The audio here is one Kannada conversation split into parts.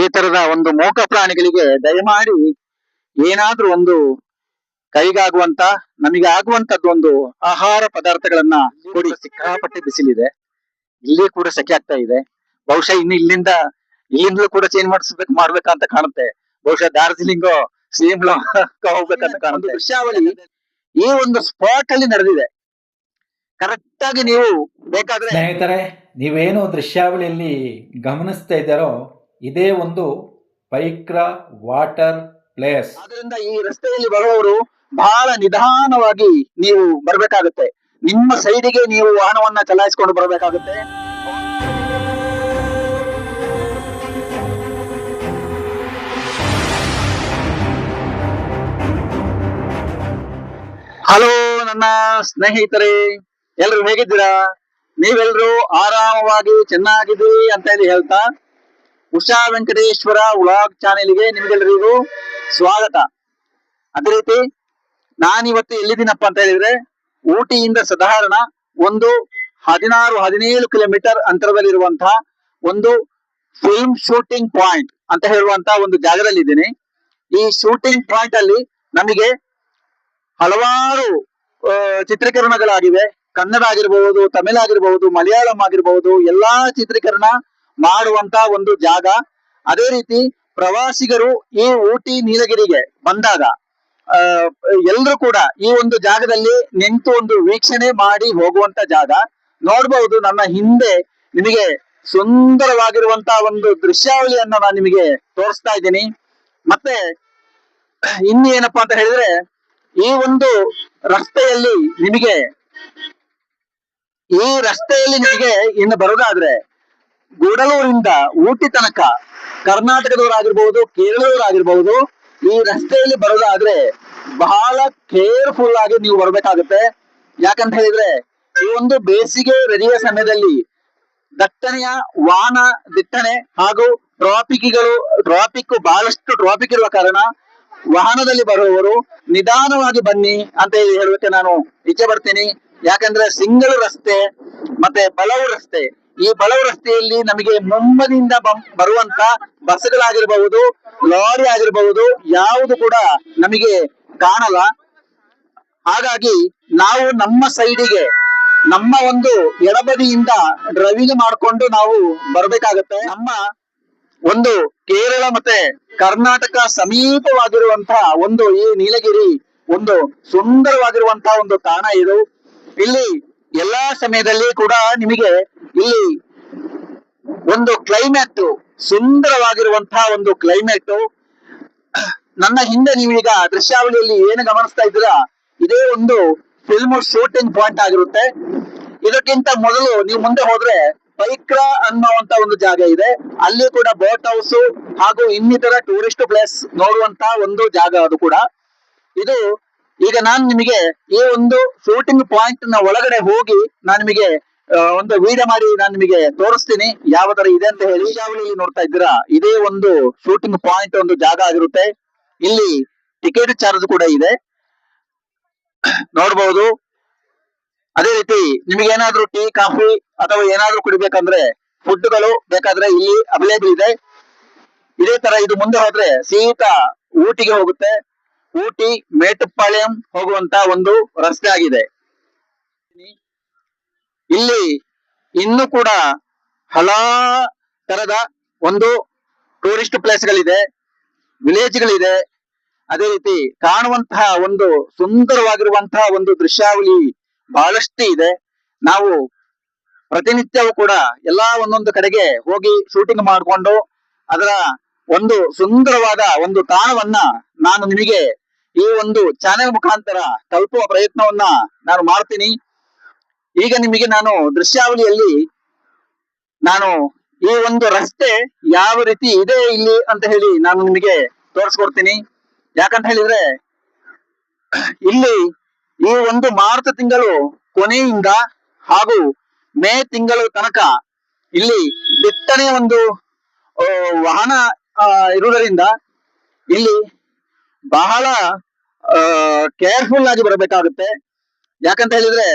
ಈ ತರದ ಒಂದು ಮೂಕ ಪ್ರಾಣಿಗಳಿಗೆ ದಯಮಾಡಿ ಏನಾದ್ರೂ ಒಂದು ಕೈಗಾಗುವಂತ ನಮಗೆ ಆಗುವಂತದ್ದು ಒಂದು ಆಹಾರ ಪದಾರ್ಥಗಳನ್ನ ಕೊಡಿ. ಸಿಕ್ಕಾಪಟ್ಟೆ ಬಿಸಿಲಿದೆ, ಇಲ್ಲಿ ಕೂಡ ಸೆಕೆ ಆಗ್ತಾ ಇದೆ. ಬಹುಶಃ ಇನ್ನು ಇಲ್ಲಿಂದಲೂ ಕೂಡ ಚೇಂಜ್ ಮಾಡ್ಬೇಕಂತ ಕಾಣುತ್ತೆ. ಬಹುಶಃ ಡಾರ್ಜಿಲಿಂಗ್ ಸಿಮ್ಲಾ ಹೋಗ್ಬೇಕಂತ ಕಾಣುತ್ತೆ. ದೃಶ್ಯಾವಳಿ ಈ ಒಂದು ಸ್ಪಾಟ್ ಅಲ್ಲಿ ನಡೆದಿದೆ. ಕರೆಕ್ಟ್ ಆಗಿ ನೀವು ಬೇಕಾದ್ರೆ ಸ್ನೇಹಿತರೆ, ನೀವೇನು ದೃಶ್ಯಾವಳಿಯಲ್ಲಿ ಗಮನಿಸ್ತಾ ಇದ್ದಾರೋ ಇದೇ ಒಂದು ಪೈಕ್ರಾ ವಾಟರ್ ಪ್ಲೇಸ್. ಆದ್ರಿಂದ ಈ ರಸ್ತೆಯಲ್ಲಿ ಬರುವವರು ಬಹಳ ನಿಧಾನವಾಗಿ ನೀವು ಬರ್ಬೇಕಾಗುತ್ತೆ. ನಿಮ್ಮ ಸೈಡಿಗೆ ನೀವು ವಾಹನವನ್ನ ಚಲಾಯಿಸಿಕೊಂಡು ಬರಬೇಕಾಗುತ್ತೆ. ಹಲೋ ನನ್ನ ಸ್ನೇಹಿತರೆ, ಎಲ್ರು ಹೇಗಿದ್ದೀರಾ? ನೀವೆಲ್ರು ಆರಾಮವಾಗಿ ಚೆನ್ನಾಗಿದ್ದೀರಿ ಅಂತ ಹೇಳಿ ಹೇಳ್ತಾ ಉಷಾ ವೆಂಕಟೇಶ್ವರ ವ್ಲಾಗ್ ಚಾನೆಲ್ಗೆ ನಿಮ್ಗೆಲ್ಲರಿಗೂ ಸ್ವಾಗತ. ಅದೇ ರೀತಿ ನಾನಿವತ್ತು ಎಲ್ಲಿದ್ದೀನಪ್ಪ ಅಂತ ಹೇಳಿದ್ರೆ, ಊಟಿಯಿಂದ ಸಾಧಾರಣ ಒಂದು 16-17 ಕಿಲೋಮೀಟರ್ ಅಂತರದಲ್ಲಿರುವಂತಹ ಒಂದು ಫಿಲ್ಮ್ ಶೂಟಿಂಗ್ ಪಾಯಿಂಟ್ ಅಂತ ಹೇಳುವಂತಹ ಒಂದು ಜಾಗದಲ್ಲಿ ಇದ್ದೀನಿ. ಈ ಶೂಟಿಂಗ್ ಪಾಯಿಂಟ್ ಅಲ್ಲಿ ನಮಗೆ ಹಲವಾರು ಚಿತ್ರೀಕರಣಗಳಾಗಿವೆ. ಕನ್ನಡ ಆಗಿರಬಹುದು, ತಮಿಳ್ ಆಗಿರಬಹುದು, ಮಲಯಾಳಂ ಆಗಿರಬಹುದು, ಎಲ್ಲಾ ಚಿತ್ರೀಕರಣ ಮಾಡುವಂತ ಒಂದು ಜಾಗ. ಅದೇ ರೀತಿ ಪ್ರವಾಸಿಗರು ಈ ಊಟಿ ನೀಲಗಿರಿಗೆ ಬಂದಾಗ ಎಲ್ರು ಕೂಡ ಈ ಒಂದು ಜಾಗದಲ್ಲಿ ನಿಂತು ಒಂದು ವೀಕ್ಷಣೆ ಮಾಡಿ ಹೋಗುವಂತ ಜಾಗ. ನೋಡ್ಬಹುದು ನನ್ನ ಹಿಂದೆ ನಿಮಗೆ ಸುಂದರವಾಗಿರುವಂತಹ ಒಂದು ದೃಶ್ಯಾವಳಿಯನ್ನ ನಾನು ನಿಮಗೆ ತೋರಿಸ್ತಾ ಇದ್ದೀನಿ. ಮತ್ತೆ ಇನ್ನೇನಪ್ಪಾ ಅಂತ ಹೇಳಿದ್ರೆ, ಈ ಒಂದು ರಸ್ತೆಯಲ್ಲಿ ನಿಮಗೆ ಇನ್ನು ಬರೋದಾದ್ರೆ ಗೂಡಲೂರಿಂದ ಊಟಿ ತನಕ ಕರ್ನಾಟಕದವರಾಗಿರ್ಬಹುದು, ಕೇರಳದವರಾಗಿರ್ಬಹುದು, ಈ ರಸ್ತೆಯಲ್ಲಿ ಬರೋದಾದ್ರೆ ಬಹಳ ಕೇರ್ಫುಲ್ ಆಗಿ ನೀವು ಬರ್ಬೇಕಾಗುತ್ತೆ. ಯಾಕಂತ ಹೇಳಿದ್ರೆ ಈ ಒಂದು ಬೇಸಿಗೆ ರಜೆಯ ಸಮಯದಲ್ಲಿ ದಟ್ಟಣೆಯ ವಾಹನ ದಿಟ್ಟಣೆ ಹಾಗೂ ಟ್ರಾಫಿಕ್ ಬಹಳಷ್ಟು ಟ್ರಾಫಿಕ್ ಇರುವ ಕಾರಣ ವಾಹನದಲ್ಲಿ ಬರುವವರು ನಿಧಾನವಾಗಿ ಬನ್ನಿ ಅಂತ ಹೇಳೋಕೆ ನಾನು ಇಚ್ಛೆ ಪಡ್ತೀನಿ. ಯಾಕಂದ್ರೆ ಸಿಂಗಲ್ ರಸ್ತೆ ಮತ್ತೆ ಬಲವು ರಸ್ತೆ, ಈ ಬಲವು ರಸ್ತೆಯಲ್ಲಿ ನಮಗೆ ಮುಂಬದಿಯಿಂದ ಬರುವಂತ ಬಸ್ಗಳಾಗಿರ್ಬಹುದು, ಲಾರಿ ಆಗಿರಬಹುದು, ಯಾವುದು ಕೂಡ ನಮಗೆ ಕಾಣಲ್ಲ. ಹಾಗಾಗಿ ನಾವು ನಮ್ಮ ಸೈಡಿಗೆ ನಮ್ಮ ಒಂದು ಎಡಬದಿಯಿಂದ ಡ್ರೈವಿಂಗ್ ಮಾಡಿಕೊಂಡು ನಾವು ಬರ್ಬೇಕಾಗತ್ತೆ. ನಮ್ಮ ಒಂದು ಕೇರಳ ಮತ್ತೆ ಕರ್ನಾಟಕ ಸಮೀಪವಾಗಿರುವಂತಹ ಒಂದು ಈ ನೀಲಗಿರಿ ಒಂದು ಸುಂದರವಾಗಿರುವಂತಹ ಒಂದು ತಾಣ ಇದು. ಇಲ್ಲಿ ಎಲ್ಲಾ ಸಮಯದಲ್ಲಿ ಕೂಡ ನಿಮಗೆ ಇಲ್ಲಿ ಒಂದು ಕ್ಲೈಮೇಟ್, ಸುಂದರವಾಗಿರುವಂತಹ ಒಂದು ಕ್ಲೈಮೇಟ್. ನನ್ನ ಹಿಂದೆ ನೀವೀಗ ದೃಶ್ಯಾವಳಿಯಲ್ಲಿ ಏನು ಗಮನಿಸ್ತಾ ಇದ್ದೀರಾ, ಇದೇ ಒಂದು ಫಿಲ್ಮ್ ಶೂಟಿಂಗ್ ಪಾಯಿಂಟ್ ಆಗಿರುತ್ತೆ. ಇದಕ್ಕಿಂತ ಮೊದಲು ನೀವು ಮುಂದೆ ಹೋದ್ರೆ ಪೈಕ್ರಾ ಅನ್ನುವಂತ ಒಂದು ಜಾಗ ಇದೆ. ಅಲ್ಲಿ ಕೂಡ ಬೋಟ್ ಹೌಸ್ ಹಾಗೂ ಇನ್ನಿತರ ಟೂರಿಸ್ಟ್ ಪ್ಲೇಸ್ ನೋಡುವಂತ ಒಂದು ಜಾಗ ಅದು ಕೂಡ. ಇದು ಈಗ ನಾನು ನಿಮಗೆ ಈ ಒಂದು ಶೂಟಿಂಗ್ ಪಾಯಿಂಟ್ ನ ಒಳಗಡೆ ಹೋಗಿ ನಾನು ನಿಮಗೆ ಒಂದು ವಿಡಿಯೋ ಮಾಡಿ ನಾನು ನಿಮಗೆ ತೋರಿಸ್ತೀನಿ ಯಾವ ತರ ಇದೆ ಅಂತ ಹೇಳಿ. ಇಲ್ಲಿ ನೋಡ್ತಾ ಇದ್ದೀರಾ, ಇದೇ ಒಂದು ಶೂಟಿಂಗ್ ಪಾಯಿಂಟ್ ಒಂದು ಜಾಗ ಆಗಿರುತ್ತೆ. ಇಲ್ಲಿ ಟಿಕೆಟ್ ಚಾರ್ಜ್ ಕೂಡ ಇದೆ, ನೋಡ್ಬಹುದು. ಅದೇ ರೀತಿ ನಿಮಗೆ ಏನಾದ್ರೂ ಟೀ, ಕಾಫಿ ಅಥವಾ ಏನಾದ್ರೂ ಕುಡಿಬೇಕಂದ್ರೆ ಫುಡ್ಗಳು ಬೇಕಾದ್ರೆ ಇಲ್ಲಿ ಅವೈಲೇಬಲ್ ಇದೆ. ಇದೇ ತರ ಇದು ಮುಂದೆ ಹೋದ್ರೆ ಸೀತಾ ಊಟಿಗೆ ಹೋಗುತ್ತೆ. ಊಟಿ ಮೇಟುಪಾಳ್ಯಂ ಹೋಗುವಂತ ಒಂದು ರಸ್ತೆ ಆಗಿದೆ. ಇಲ್ಲಿ ಇನ್ನು ಕೂಡ ಹಲಾ ತರದ ಒಂದು ಟೂರಿಸ್ಟ್ ಪ್ಲೇಸ್ಗಳಿದೆ, ವಿಲೇಜ್ಗಳಿದೆ. ಅದೇ ರೀತಿ ಕಾಣುವಂತಹ ಒಂದು ಸುಂದರವಾಗಿರುವಂತಹ ಒಂದು ದೃಶ್ಯಾವಳಿ ಬಹಳಷ್ಟು ಇದೆ. ನಾವು ಪ್ರತಿನಿತ್ಯವೂ ಕೂಡ ಎಲ್ಲಾ ಒಂದೊಂದು ಕಡೆಗೆ ಹೋಗಿ ಶೂಟಿಂಗ್ ಮಾಡಿಕೊಂಡು ಅದರ ಒಂದು ಸುಂದರವಾದ ಒಂದು ತಾಣವನ್ನ ನಾನು ನಿಮಗೆ ಈ ಒಂದು ಚಾನೆಲ್ ಮುಖಾಂತರ ತಲುಪುವ ಪ್ರಯತ್ನವನ್ನ ನಾನು ಮಾಡ್ತೀನಿ. ಈಗ ನಿಮಗೆ ನಾನು ದೃಶ್ಯಾವಳಿಯಲ್ಲಿ ನಾನು ಈ ಒಂದು ರಸ್ತೆ ಯಾವ ರೀತಿ ಇದೆ ಇಲ್ಲಿ ಅಂತ ಹೇಳಿ ನಾನು ನಿಮಗೆ ತೋರಿಸ್ಕೊಡ್ತೀನಿ. ಯಾಕಂತ ಹೇಳಿದ್ರೆ ಇಲ್ಲಿ ಈ ಒಂದು ಮಾರ್ಚ್ ತಿಂಗಳು ಕೊನೆಯಿಂದ ಹಾಗೂ ಮೇ ತಿಂಗಳು ತನಕ ಇಲ್ಲಿ ದಿಟ್ಟಣೆ ಒಂದು ವಾಹನ ಇರುವುದರಿಂದ ಇಲ್ಲಿ ಬಹಳ ಕೇರ್ಫುಲ್ ಆಗಿ ಬರಬೇಕಾಗುತ್ತೆ. ಯಾಕಂತ ಹೇಳಿದ್ರೆ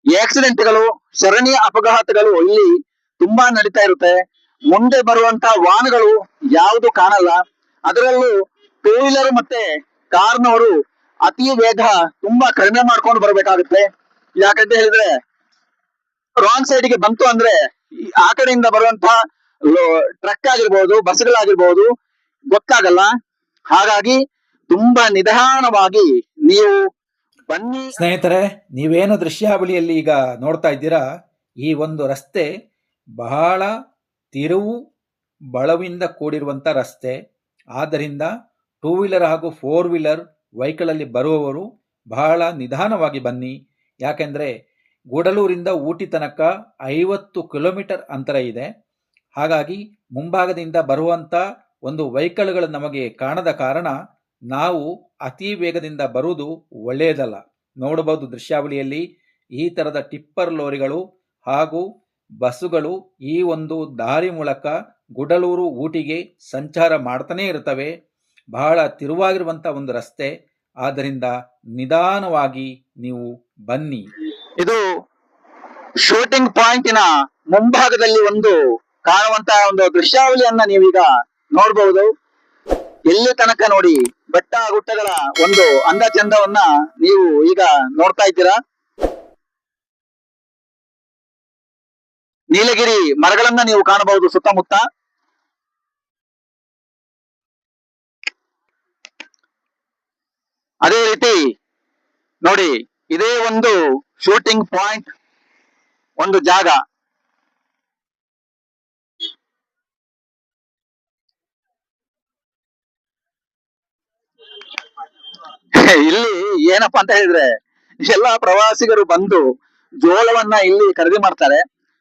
ಆಕ್ಸಿಡೆಂಟ್ಗಳು, ಸರಣಿ ಅಪಘಾತಗಳು ಇಲ್ಲಿ ತುಂಬಾ ನಡೀತಾ ಇರುತ್ತೆ. ಮುಂದೆ ಬರುವಂತಹ ವಾಹನಗಳು ಯಾವುದು ಕಾಣಲ್ಲ. ಅದರಲ್ಲೂ ಟೂ ವೀಲರ್ ಮತ್ತೆ ಕಾರ್ನವರು ಅತಿ ವೇಗ ತುಂಬಾ ಕಡಿಮೆ ಮಾಡ್ಕೊಂಡು ಬರ್ಬೇಕಾಗುತ್ತೆ. ಯಾಕಂತ ಹೇಳಿದ್ರೆ ರಾಂಗ್ ಸೈಡ್ ಗೆ ಬಂತು ಅಂದ್ರೆ ಆ ಕಡೆಯಿಂದ ಬರುವಂತಹ ಟ್ರಕ್ ಆಗಿರ್ಬೋದು, ಬಸ್ಗಳಾಗಿರ್ಬೋದು ಗೊತ್ತಾಗಲ್ಲ. ಹಾಗಾಗಿ ತುಂಬಾ ನಿಧಾನವಾಗಿ ನೀವು ಬನ್ನಿ. ಸ್ನೇಹಿತರೆ, ನೀವೇನು ದೃಶ್ಯಾವಳಿಯಲ್ಲಿ ಈಗ ನೋಡ್ತಾ ಇದ್ದೀರಾ, ಈ ಒಂದು ರಸ್ತೆ ಬಹಳ ತಿರುವು ಬಳವಿಂದ ಕೂಡಿರುವಂಥ ರಸ್ತೆ. ಆದ್ದರಿಂದ ಟೂ ವೀಲರ್ ಹಾಗೂ ಫೋರ್ ವೀಲರ್ ವೆಹಿಕಲಲ್ಲಿ ಬರುವವರು ಬಹಳ ನಿಧಾನವಾಗಿ ಬನ್ನಿ. ಯಾಕೆಂದರೆ ಗೂಡಲೂರಿಂದ ಊಟಿ ತನಕ 50 ಕಿಲೋಮೀಟರ್ ಅಂತರ ಇದೆ. ಹಾಗಾಗಿ ಮುಂಭಾಗದಿಂದ ಬರುವಂಥ ಒಂದು ವೆಹಿಕಲ್ಗಳು ನಮಗೆ ಕಾಣದ ಕಾರಣ ನಾವು ಅತಿ ವೇಗದಿಂದ ಬರುವುದು ಒಳ್ಳೆಯದಲ್ಲ. ನೋಡಬಹುದು ದೃಶ್ಯಾವಳಿಯಲ್ಲಿ ಈ ಥರದ ಟಿಪ್ಪರ್ ಲಾರಿಗಳು ಹಾಗೂ ಬಸ್ಸುಗಳು ಈ ಒಂದು ದಾರಿ ಮೂಲಕ ಗುಡಲೂರು ಊಟಿಗೆ ಸಂಚಾರ ಮಾಡ್ತಾನೇ ಇರ್ತವೆ. ಬಹಳ ತಿರುವಾಗಿರುವಂಥ ಒಂದು ರಸ್ತೆ. ಆದ್ದರಿಂದ ನಿಧಾನವಾಗಿ ನೀವು ಬನ್ನಿ. ಇದು ಶೂಟಿಂಗ್ ಪಾಯಿಂಟಿನ ಮುಂಭಾಗದಲ್ಲಿ ಒಂದು ಕಾಣುವಂತಹ ಒಂದು ದೃಶ್ಯಾವಳಿಯನ್ನ ನೀವೀಗ ನೋಡಬಹುದು. ಎಲ್ಲಿ ತನಕ ನೋಡಿ ಬೆಟ್ಟ ಗುಡ್ಡಗಳ ಒಂದು ಅಂದ ಚಂದವನ್ನ ನೀವು ಈಗ ನೋಡ್ತಾ ಇದ್ದೀರಾ. ನೀಲಗಿರಿ ಮರಗಳನ್ನ ನೀವು ಕಾಣಬಹುದು ಸುತ್ತಮುತ್ತ. ಅದೇ ರೀತಿ ನೋಡಿ, ಇದೇ ಒಂದು ಶೂಟಿಂಗ್ ಪಾಯಿಂಟ್ ಒಂದು ಜಾಗ. ಇಲ್ಲಿ ಏನಪ್ಪಾ ಅಂತ ಹೇಳಿದ್ರೆ ಎಲ್ಲಾ ಪ್ರವಾಸಿಗರು ಬಂದು ಜೋಳವನ್ನ ಇಲ್ಲಿ ಖರೀದಿ ಮಾಡ್ತಾರೆ.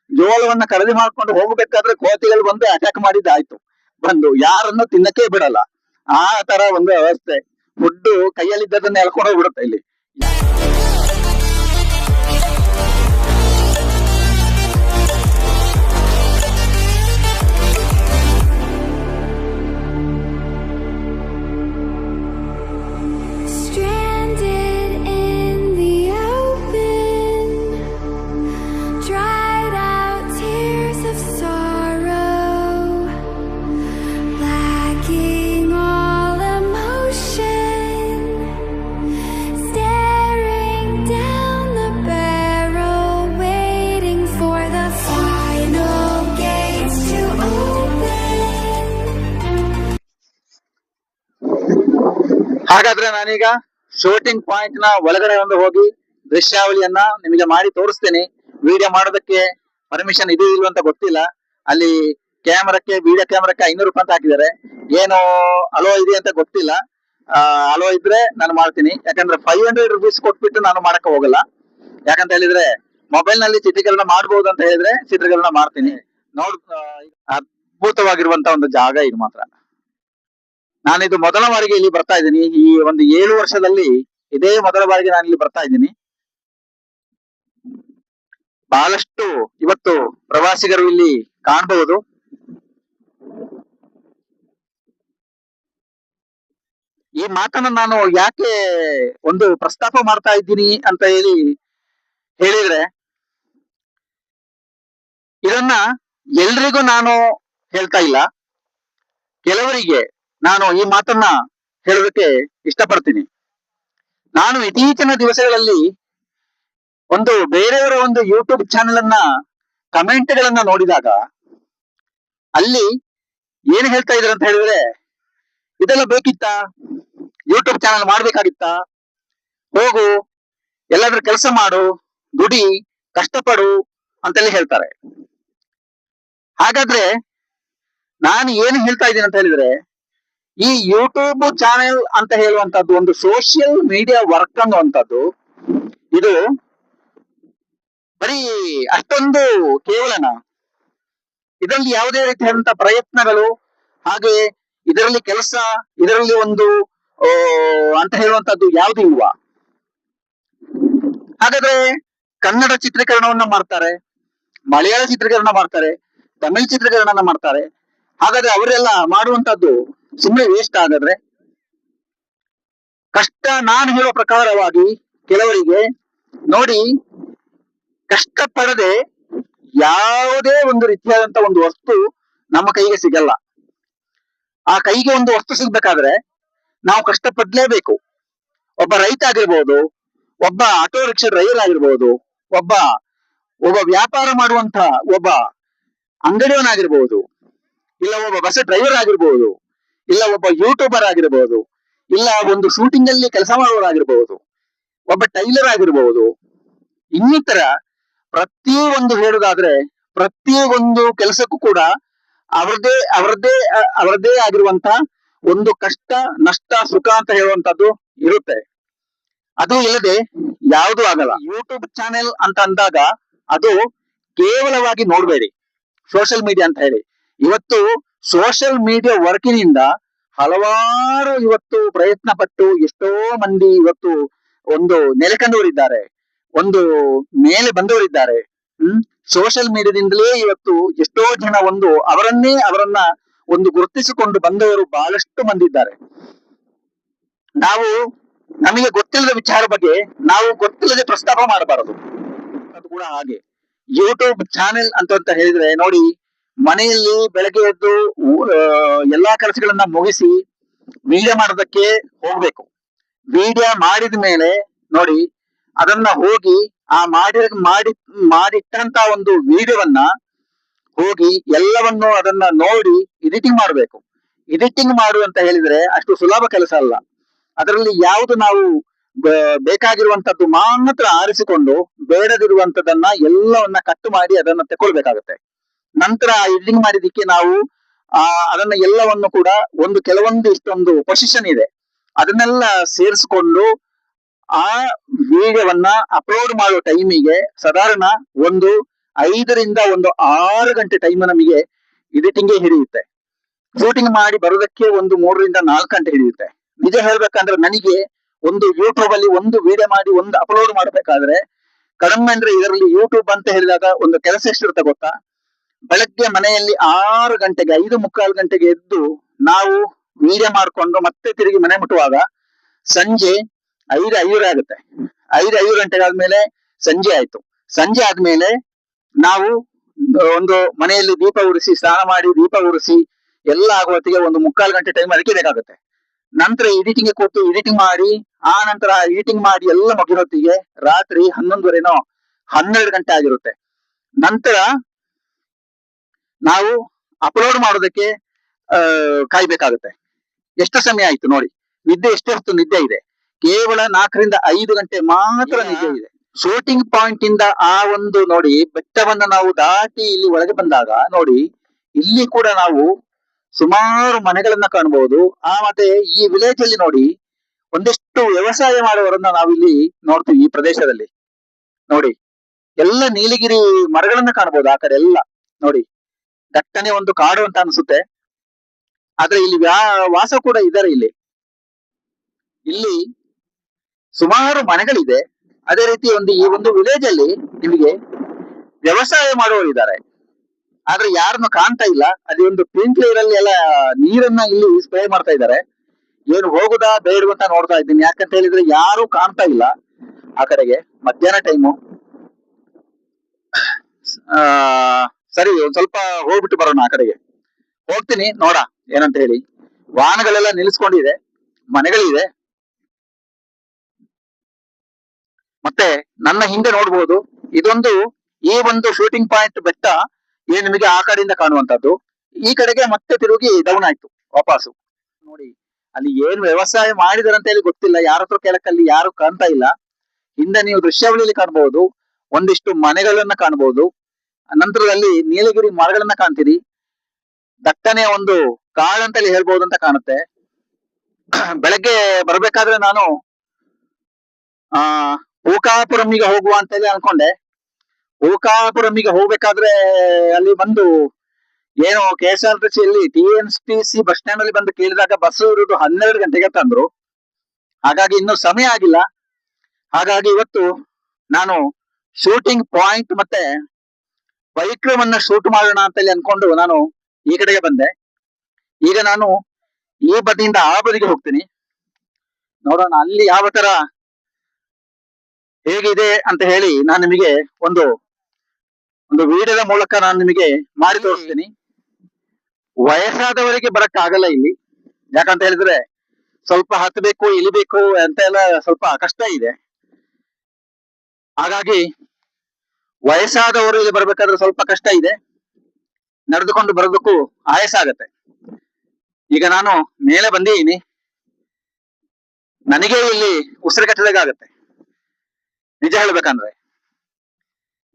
ಜೋಳವನ್ನ ಖರೀದಿ ಮಾಡ್ಕೊಂಡು ಹೋಗ್ಬೇಕಾದ್ರೆ ಕೋತಿಗಳು ಬಂದು ಅಟ್ಯಾಕ್ ಮಾಡಿದ್ದಾಯ್ತು. ಬಂದು ಯಾರನ್ನು ತಿನ್ನಕ್ಕೆ ಬಿಡಲ್ಲ. ಆ ತರ ಒಂದು ವ್ಯವಸ್ಥೆ. ಫುಡ್ ಕೈಯಲ್ಲಿದ್ದದನ್ನ ಎಳ್ಕೊಂಡು ಹೋಗ್ಬಿಡುತ್ತೆ ಇಲ್ಲಿ. ಹಾಗಾದ್ರೆ ನಾನೀಗ ಶೂಟಿಂಗ್ ಪಾಯಿಂಟ್ ನ ಒಳಗಡೆ ಒಂದು ಹೋಗಿ ದೃಶ್ಯಾವಳಿಯನ್ನ ನಿಮಗೆ ಮಾಡಿ ತೋರಿಸ್ತೇನೆ. ವಿಡಿಯೋ ಮಾಡೋದಕ್ಕೆ ಪರ್ಮಿಷನ್ ಇದೆ ಇಲ್ವ ಅಂತ ಗೊತ್ತಿಲ್ಲ. ಅಲ್ಲಿ ಕ್ಯಾಮರಕ್ಕೆ, ವಿಡಿಯೋ ಕ್ಯಾಮರಕ್ಕೆ 500 ರೂಪಾಯಿ ಅಂತ ಹಾಕಿದ್ದಾರೆ. ಏನು ಅಲೋ ಇದೆ ಅಂತ ಗೊತ್ತಿಲ್ಲ. ಅಲೋ ಇದ್ರೆ ನಾನು ಮಾಡ್ತೀನಿ. ಯಾಕಂದ್ರೆ 500 ರುಪೀಸ್ ಕೊಟ್ಬಿಟ್ಟು ನಾನು ಮಾಡಕ್ಕೆ ಹೋಗಲ್ಲ. ಯಾಕಂತ ಹೇಳಿದ್ರೆ ಮೊಬೈಲ್ ನಲ್ಲಿ ಚಿತ್ರೀಕರಣ ಮಾಡಬಹುದು ಅಂತ ಹೇಳಿದ್ರೆ ಚಿತ್ರೀಕರಣ ಮಾಡ್ತೀನಿ. ಅದ್ಭುತವಾಗಿರುವಂತ ಒಂದು ಜಾಗ ಇದು ಮಾತ್ರ. ನಾನಿದು ಮೊದಲ ಬಾರಿಗೆ ಇಲ್ಲಿ ಬರ್ತಾ ಇದ್ದೀನಿ. ಈ ಒಂದು 7 ವರ್ಷದಲ್ಲಿ ಇದೇ ಮೊದಲ ಬಾರಿಗೆ ನಾನು ಇಲ್ಲಿ ಬರ್ತಾ ಇದ್ದೀನಿ. ಬಹಳಷ್ಟು ಇವತ್ತು ಪ್ರವಾಸಿಗರು ಇಲ್ಲಿ ಕಾಣಬಹುದು. ಈ ಮಾತನ್ನ ನಾನು ಯಾಕೆ ಒಂದು ಪ್ರಸ್ತಾಪ ಮಾಡ್ತಾ ಇದ್ದೀನಿ ಅಂತ ಹೇಳಿದ್ರೆ, ಇದನ್ನ ಎಲ್ರಿಗೂ ನಾನು ಹೇಳ್ತಾ ಇಲ್ಲ. ಕೆಲವರಿಗೆ ನಾನು ಈ ಮಾತನ್ನ ಹೇಳೋದಕ್ಕೆ ಇಷ್ಟಪಡ್ತೀನಿ. ನಾನು ಇತ್ತೀಚಿನ ದಿವಸಗಳಲ್ಲಿ ಒಂದು ಬೇರೆಯವರ ಒಂದು ಯೂಟ್ಯೂಬ್ ಚಾನೆಲ್ ಅನ್ನ ಕಮೆಂಟ್ ಗಳನ್ನ ನೋಡಿದಾಗ ಅಲ್ಲಿ ಏನ್ ಹೇಳ್ತಾ ಇದಾರೆ ಅಂತ ಹೇಳಿದ್ರೆ, ಇದೆಲ್ಲ ಬೇಕಿತ್ತಾ, ಯೂಟ್ಯೂಬ್ ಚಾನೆಲ್ ಮಾಡ್ಬೇಕಾಗಿತ್ತಾ, ಹೋಗು ಎಲ್ಲಾದ್ರೂ ಕೆಲಸ ಮಾಡು, ದುಡಿ, ಕಷ್ಟಪಡು ಅಂತೆಲ್ಲ ಹೇಳ್ತಾರೆ. ಹಾಗಾದ್ರೆ ನಾನು ಏನು ಹೇಳ್ತಾ ಇದ್ದೀನಿ ಅಂತ ಹೇಳಿದ್ರೆ, ಈ ಯೂಟ್ಯೂಬ್ ಚಾನೆಲ್ ಅಂತ ಹೇಳುವಂತದ್ದು ಒಂದು ಸೋಷಿಯಲ್ ಮೀಡಿಯಾ ವರ್ಕ್ ಅನ್ನುವಂಥದ್ದು ಇದು ಬರೀ ಅಷ್ಟೊಂದು ಕೇವಲನ. ಇದರಲ್ಲಿ ಯಾವುದೇ ರೀತಿಯಾದಂತಹ ಪ್ರಯತ್ನಗಳು, ಹಾಗೆ ಇದರಲ್ಲಿ ಕೆಲಸ, ಇದರಲ್ಲಿ ಒಂದು ಅಂತ ಹೇಳುವಂತದ್ದು ಯಾವುದು ಇಲ್ವಾ? ಹಾಗಾದ್ರೆ ಕನ್ನಡ ಚಿತ್ರೀಕರಣವನ್ನ ಮಾಡ್ತಾರೆ, ಮಲಯಾಳ ಚಿತ್ರೀಕರಣ ಮಾಡ್ತಾರೆ, ತಮಿಳ್ ಚಿತ್ರೀಕರಣ ಮಾಡ್ತಾರೆ. ಹಾಗಾದ್ರೆ ಅವರೆಲ್ಲ ಮಾಡುವಂತದ್ದು ಸುಮ್ಮನೆ ವೇಸ್ಟ್. ಹಾಗಾದ್ರೆ ಕಷ್ಟ, ನಾನು ಹೇಳುವ ಪ್ರಕಾರವಾಗಿ ಕೆಲವರಿಗೆ ನೋಡಿ, ಕಷ್ಟಪಡದೆ ಯಾವುದೇ ಒಂದು ರೀತಿಯಾದಂತ ಒಂದು ವಸ್ತು ನಮ್ಮ ಕೈಗೆ ಸಿಗಲ್ಲ. ಆ ಕೈಗೆ ಒಂದು ವಸ್ತು ಸಿಗ್ಬೇಕಾದ್ರೆ ನಾವು ಕಷ್ಟಪಡ್ಲೇಬೇಕು. ಒಬ್ಬ ರೈತ ಆಗಿರ್ಬೋದು, ಒಬ್ಬ ಆಟೋ ರಿಕ್ಷಾ ಡ್ರೈವರ್ ಆಗಿರ್ಬೋದು, ಒಬ್ಬ ಒಬ್ಬ ವ್ಯಾಪಾರ ಮಾಡುವಂತ ಒಬ್ಬ ಅಂಗಡಿಯವನಾಗಿರ್ಬೋದು, ಇಲ್ಲ ಒಬ್ಬ ಬಸ್ ಡ್ರೈವರ್ ಆಗಿರ್ಬೋದು, ಇಲ್ಲ ಒಬ್ಬ ಯೂಟ್ಯೂಬರ್ ಆಗಿರ್ಬೋದು, ಇಲ್ಲ ಒಂದು ಶೂಟಿಂಗ್ ಅಲ್ಲಿ ಕೆಲಸ ಮಾಡುವವರಾಗಿರ್ಬೋದು, ಒಬ್ಬ ಟೈಲರ್ ಆಗಿರ್ಬೋದು, ಇನ್ನಿತರ ಪ್ರತಿಯೊಂದು ಹೇಳುದಾದ್ರೆ ಪ್ರತಿಯೊಂದು ಕೆಲಸಕ್ಕೂ ಕೂಡ ಅವರದೇ ಆಗಿರುವಂತ ಒಂದು ಕಷ್ಟ ನಷ್ಟ ಸುಖ ಅಂತ ಹೇಳುವಂತದ್ದು ಇರುತ್ತೆ. ಅದು ಇಲ್ಲದೆ ಯಾವುದು ಆಗಲ್ಲ. ಯೂಟ್ಯೂಬ್ ಚಾನೆಲ್ ಅಂತ ಅಂದಾಗ ಅದು ಕೇವಲವಾಗಿ ನೋಡ್ಬೇಡಿ ಸೋಷಿಯಲ್ ಮೀಡಿಯಾ ಅಂತ ಹೇಳಿ. ಇವತ್ತು ಸೋಷಿಯಲ್ ಮೀಡಿಯಾ ವರ್ಕಿನಿಂದ ಹಲವಾರು ಇವತ್ತು ಪ್ರಯತ್ನ ಪಟ್ಟು ಎಷ್ಟೋ ಮಂದಿ ಇವತ್ತು ಒಂದು ನೆಲೆಕಂಡವರಿದ್ದಾರೆ, ಒಂದು ಮೇಲೆ ಬಂದವರಿದ್ದಾರೆ. ಸೋಷಿಯಲ್ ಮೀಡಿಯಾದಿಂದಲೇ ಇವತ್ತು ಎಷ್ಟೋ ಜನ ಅವರನ್ನ ಒಂದು ಗುರುತಿಸಿಕೊಂಡು ಬಂದವರು ಬಹಳಷ್ಟು ಮಂದಿ ಇದ್ದಾರೆ. ನಮಗೆ ಗೊತ್ತಿಲ್ಲದ ವಿಚಾರ ಬಗ್ಗೆ ನಾವು ಗೊತ್ತಿಲ್ಲದೆ ಪ್ರಸ್ತಾಪ ಮಾಡಬಾರದು. ಅದು ಕೂಡ ಹಾಗೆ ಯೂಟ್ಯೂಬ್ ಚಾನೆಲ್ ಅಂತ ಹೇಳಿದ್ರೆ ನೋಡಿ, ಮನೆಯಲ್ಲಿ ಬೆಳಗ್ಗೆ ಎದ್ದು ಎಲ್ಲಾ ಕೆಲಸಗಳನ್ನ ಮುಗಿಸಿ ವಿಡಿಯೋ ಮಾಡೋದಕ್ಕೆ ಹೋಗ್ಬೇಕು. ವಿಡಿಯೋ ಮಾಡಿದ ಮೇಲೆ ನೋಡಿ ಅದನ್ನ ಹೋಗಿ ಆ ಮಾಡಿಟ್ಟಂತ ಒಂದು ವಿಡಿಯೋವನ್ನ ಹೋಗಿ ಎಲ್ಲವನ್ನು ಅದನ್ನ ನೋಡಿ ಎಡಿಟಿಂಗ್ ಮಾಡಬೇಕು. ಎಡಿಟಿಂಗ್ ಮಾಡು ಅಂತ ಹೇಳಿದ್ರೆ ಅಷ್ಟು ಸುಲಭ ಕೆಲಸ ಅಲ್ಲ. ಅದರಲ್ಲಿ ಯಾವುದು ನಾವು ಬೇಕಾಗಿರುವಂತದ್ದು ಮಾತ್ರ ಆರಿಸಿಕೊಂಡು ಬೇಡದಿರುವಂತದನ್ನ ಎಲ್ಲವನ್ನ ಕಟ್ ಮಾಡಿ ಅದನ್ನ ತಕೊಳ್ಬೇಕಾಗತ್ತೆ. ನಂತರ ಎಡಿಟಿಂಗ್ ಮಾಡಿದಕ್ಕೆ ನಾವು ಅದನ್ನ ಎಲ್ಲವನ್ನು ಕೂಡ ಕೆಲವೊಂದು ಇಷ್ಟೊಂದು ಪೊಸಿಷನ್ ಇದೆ, ಅದನ್ನೆಲ್ಲ ಸೇರಿಸಿಕೊಂಡು ಆ ವಿಡಿಯೋವನ್ನ ಅಪ್ಲೋಡ್ ಮಾಡೋ ಟೈಮಿಗೆ ಸಾಧಾರಣ 5 ರಿಂದ 6 ಗಂಟೆ ಟೈಮ್ ನಮಗೆ ಎಡಿಟಿಂಗ್ ಹಿಡಿಯುತ್ತೆ. ಶೂಟಿಂಗ್ ಮಾಡಿ ಬರೋದಕ್ಕೆ 3 ರಿಂದ 4 ಗಂಟೆ ಹಿಡಿಯುತ್ತೆ. ನಿಜ ಹೇಳ್ಬೇಕಂದ್ರೆ ನನಗೆ ಯೂಟ್ಯೂಬ್ ಅಲ್ಲಿ ವಿಡಿಯೋ ಮಾಡಿ ಅಪ್ಲೋಡ್ ಮಾಡ್ಬೇಕಾದ್ರೆ ಕಡಿಮೆ ಅಂದ್ರೆ ಇದರಲ್ಲಿ ಯೂಟ್ಯೂಬ್ ಅಂತ ಹೇಳಿದಾಗ ಕೆಲಸ ಎಷ್ಟಿರುತ್ತೆ ಗೊತ್ತಾ? ಬೆಳಗ್ಗೆ ಮನೆಯಲ್ಲಿ 6 ಗಂಟೆಗೆ 5:45 ಗಂಟೆಗೆ ಎದ್ದು ನಾವು ವಿಡಿಯೋ ಮಾಡ್ಕೊಂಡು ಮತ್ತೆ ತಿರುಗಿ ಮನೆ ಮುಟ್ಟುವಾಗ ಸಂಜೆ 5:05 ಆಗುತ್ತೆ. 5:05 ಗಂಟೆಗೆ ಆದ್ಮೇಲೆ ಸಂಜೆ ಆಯ್ತು. ಸಂಜೆ ಆದ್ಮೇಲೆ ನಾವು ಮನೆಯಲ್ಲಿ ದೀಪ ಉರಿಸಿ, ಸ್ನಾನ ಮಾಡಿ ದೀಪ ಉರಿಸಿ ಎಲ್ಲ ಆಗುವತ್ತಿಗೆ 1:45 ಗಂಟೆ ಟೈಮ್ ಅದಕ್ಕೆ ಬೇಕಾಗುತ್ತೆ. ನಂತರ ಎಡಿಟಿಂಗ್ ಕೊಟ್ಟು ಎಡಿಟಿಂಗ್ ಮಾಡಿ, ಆ ನಂತರ ಎಡಿಟಿಂಗ್ ಮಾಡಿ ಎಲ್ಲ ಮುಗಿಯೊತ್ತಿಗೆ ರಾತ್ರಿ 11:30 12 ಗಂಟೆ ಆಗಿರುತ್ತೆ. ನಂತರ ನಾವು ಅಪ್ಲೋಡ್ ಮಾಡೋದಕ್ಕೆ ಕಾಯ್ಬೇಕಾಗುತ್ತೆ. ಎಷ್ಟು ಸಮಯ ಆಯ್ತು ನೋಡಿ. ನಿದ್ದೆ ಎಷ್ಟು ಹೊತ್ತು ನಿದ್ದೆ ಇದೆ? ಕೇವಲ 4 ರಿಂದ 5 ಗಂಟೆ ಮಾತ್ರ ನಿದ್ದೆ ಇದೆ. ಶೂಟಿಂಗ್ ಪಾಯಿಂಟ್ ಇಂದ ನೋಡಿ ಬೆಟ್ಟವನ್ನ ನಾವು ದಾಟಿ ಇಲ್ಲಿ ಒಳಗೆ ಬಂದಾಗ ನೋಡಿ, ಇಲ್ಲಿ ಕೂಡ ನಾವು ಸುಮಾರು ಮನೆಗಳನ್ನ ಕಾಣಬಹುದು. ಮತ್ತೆ ಈ ವಿಲೇಜ್ ಅಲ್ಲಿ ನೋಡಿ ಒಂದಿಷ್ಟು ವ್ಯವಸಾಯ ಮಾಡುವವರನ್ನ ನಾವಿಲ್ಲಿ ನೋಡ್ತೀವಿ. ಈ ಪ್ರದೇಶದಲ್ಲಿ ನೋಡಿ ಎಲ್ಲ ನೀಲಗಿರಿ ಮರಗಳನ್ನ ಕಾಣಬಹುದು. ಆ ಕಡೆ ಎಲ್ಲ ನೋಡಿ ದಟ್ಟನೆ ಕಾಡು ಅಂತ ಅನ್ಸುತ್ತೆ. ಆದ್ರೆ ಇಲ್ಲಿ ವಾಸ ಕೂಡ ಇದ್ದಾರೆ. ಇಲ್ಲಿ ಸುಮಾರು ಮನೆಗಳಿದೆ. ಅದೇ ರೀತಿ ಈ ವಿಲೇಜ್ ಅಲ್ಲಿ ನಿಮಗೆ ವ್ಯವಸಾಯ ಮಾಡುವವರು ಇದ್ದಾರೆ. ಆದ್ರೆ ಯಾರನ್ನು ಕಾಣ್ತಾ ಇಲ್ಲ. ಅದೇ ಸ್ಪ್ರಿಂಕ್ಲರ್ ಅಲ್ಲಿ ಎಲ್ಲ ನೀರನ್ನ ಇಲ್ಲಿ ಸ್ಪ್ರೇ ಮಾಡ್ತಾ ಇದ್ದಾರೆ. ಏನು ಹೋಗುದಾ ಬೇಡ ಅಂತ ನೋಡ್ತಾ ಇದ್ದೀನಿ. ಯಾಕಂತ ಹೇಳಿದ್ರೆ ಯಾರು ಕಾಣ್ತಾ ಇಲ್ಲ ಆ ಕಡೆಗೆ. ಮಧ್ಯಾಹ್ನ ಟೈಮು. ಸರಿ, ಸ್ವಲ್ಪ ಹೋಗ್ಬಿಟ್ಟು ಬರೋಣ. ಆ ಕಡೆಗೆ ಹೋಗ್ತೀನಿ, ನೋಡ ಏನಂತ ಹೇಳಿ. ವಾಹನಗಳೆಲ್ಲ ನಿಲ್ಲಿಸ್ಕೊಂಡಿದೆ, ಮನೆಗಳಿದೆ. ಮತ್ತೆ ನನ್ನ ಹಿಂದೆ ನೋಡ್ಬೋದು, ಈ ಶೂಟಿಂಗ್ ಪಾಯಿಂಟ್ ಬೆಟ್ಟ ನಿಮಗೆ ಆ ಕಡೆಯಿಂದ ಕಾಣುವಂತದ್ದು. ಈ ಕಡೆಗೆ ಮತ್ತೆ ತಿರುಗಿ ಡೌನ್ ಆಯ್ತು ವಾಪಸ್ಸು. ನೋಡಿ ಅಲ್ಲಿ ಏನು ವ್ಯವಸಾಯ ಮಾಡಿದಾರೆ ಅಂತ ಹೇಳಿ ಗೊತ್ತಿಲ್ಲ. ಯಾರ ಹತ್ರ ಕೇಳಕ್ಕಲ್ಲಿ ಯಾರು ಕಾಣ್ತಾ ಇಲ್ಲ. ಹಿಂದೆ ನೀವು ದೃಶ್ಯಾವಳಿಯಲ್ಲಿ ಕಾಣಬಹುದು, ಒಂದಿಷ್ಟು ಮನೆಗಳನ್ನ ಕಾಣಬಹುದು. ನಂತರದಲ್ಲಿ ನೀಲಗಿರಿ ಮರಗಳನ್ನ ಕಾಣ್ತೀರಿ. ದಟ್ಟನೆ ಕಾಡಂತಲ್ಲಿ ಹೇಳ್ಬಹುದು ಅಂತ ಕಾಣುತ್ತೆ. ಬೆಳಗ್ಗೆ ಬರ್ಬೇಕಾದ್ರೆ ನಾನು ಓಕಾಪುರಂಗೆ ಹೋಗುವ ಅಂತ ಹೇಳಿ ಅನ್ಕೊಂಡೆ. ಓಕಾಪುರಂಗೆ ಹೋಗ್ಬೇಕಾದ್ರೆ ಅಲ್ಲಿ ಏನೋ KSRTC ಅಲ್ಲಿ TNPC ಬಸ್ ಸ್ಟ್ಯಾಂಡ್ ಅಲ್ಲಿ ಬಂದು ಕೇಳಿದಾಗ ಬಸ್ ಇರುವುದು 12 ಗಂಟೆಗೆ ತಂದ್ರು. ಹಾಗಾಗಿ ಇನ್ನೂ ಸಮಯ ಆಗಿಲ್ಲ. ಹಾಗಾಗಿ ಇವತ್ತು ನಾನು ಶೂಟಿಂಗ್ ಪಾಯಿಂಟ್ ಮತ್ತೆ ವೈಕ್ರಮನ್ನ ಶೂಟ್ ಮಾಡೋಣ ಅಂತ ಹೇಳಿ ಅನ್ಕೊಂಡು ನಾನು ಈ ಕಡೆಗೆ ಬಂದೆ. ಈಗ ನಾನು ಈ ಬದಿಯಿಂದ ಆ ಬದಿಗೆ ಹೋಗ್ತೀನಿ. ನೋಡೋಣ ಅಲ್ಲಿ ಯಾವ ತರ ಹೇಗಿದೆ ಅಂತ ಹೇಳಿ ನಾನು ನಿಮಗೆ ಒಂದು ವಿಡಿಯೋದ ಮೂಲಕ ನಾನು ನಿಮಗೆ ಮಾಡಿ ತೋರಿಸ್ತೀನಿ. ವಯಸ್ಸಾದವರಿಗೆ ಬರಕ್ಕಾಗಲ್ಲ ಇಲ್ಲಿ. ಯಾಕಂತ ಹೇಳಿದ್ರೆ ಸ್ವಲ್ಪ ಹತ್ತಬೇಕು ಇಳಿಬೇಕು ಅಂತ ಎಲ್ಲ ಸ್ವಲ್ಪ ಕಷ್ಟ ಇದೆ. ಹಾಗಾಗಿ ವಯಸ್ಸಾದವರು ಇಲ್ಲಿ ಬರ್ಬೇಕಾದ್ರೆ ಸ್ವಲ್ಪ ಕಷ್ಟ ಇದೆ. ನಡೆದುಕೊಂಡು ಬರೋದಕ್ಕೂ ಆಯಾಸ ಆಗತ್ತೆ. ಈಗ ನಾನು ಮೇಲೆ ಬಂದಿದ್ದೀನಿ, ನನಗೆ ಇಲ್ಲಿ ಉಸಿರುಗಟ್ಟದಾಗತ್ತೆ ನಿಜ ಹೇಳ್ಬೇಕಂದ್ರೆ.